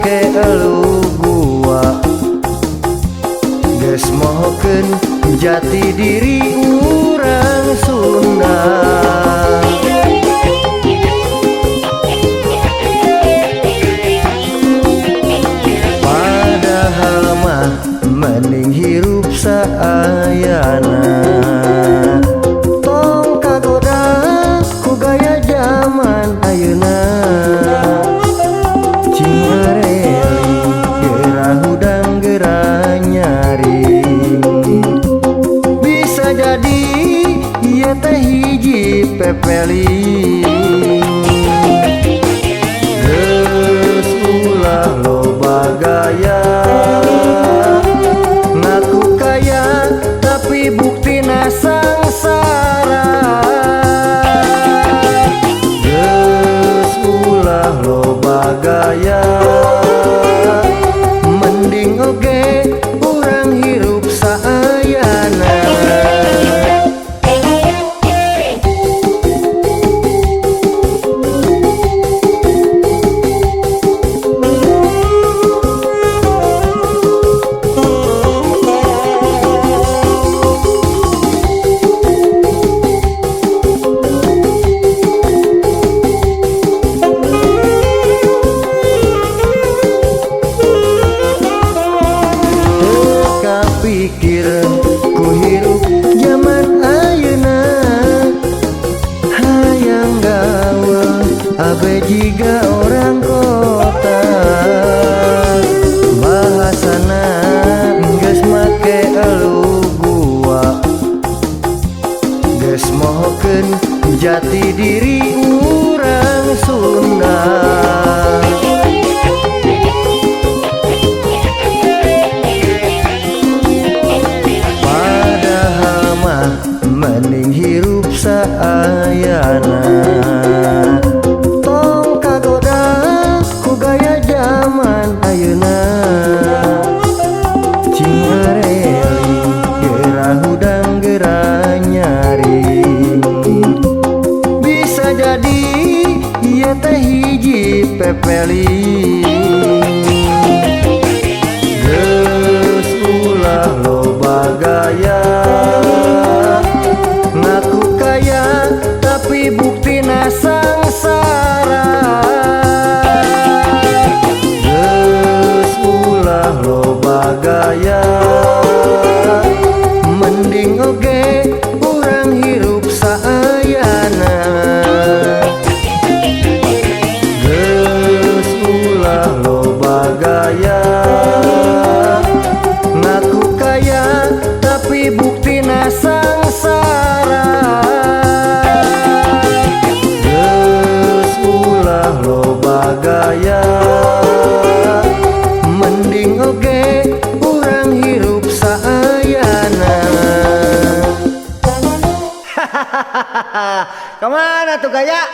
make elu gua geus mohokeun jati diri urang Sunda. Padahal mah mending hirup saayana, tong kagoda ku gaya zaman ayeuna. Cingareli gerah hudang gerah nyaring, bisa jadi ieu teh hiji pepeling. Geus ulah loba gaya ngaku kaya tapi buktina sangsara. Geus ulah loba gaya mending oge urang hirup saayana. Pikir ku hirup zaman ayeuna, hayang gawe abe jiga orang kota. Bahasana geus make elu gua geus mohokeun jati diri urang Sunda. Mending hirup saayana, tong kagoda ku gaya zaman ayeuna. Cingareli gerah hudang gerah nyaring, bisa jadi ieu teh hiji pepeling. Geus ulah loba gaya ngaku kaya tapi buktina sangsara. Geus ulah loba gaya mending oge urang hirup saayana. Geus ulah loba gaya ngaku kaya tapi buktina sangsara. Loba gaya mending oge urang hirup saayana. Hahaha, kemana tuh gaya?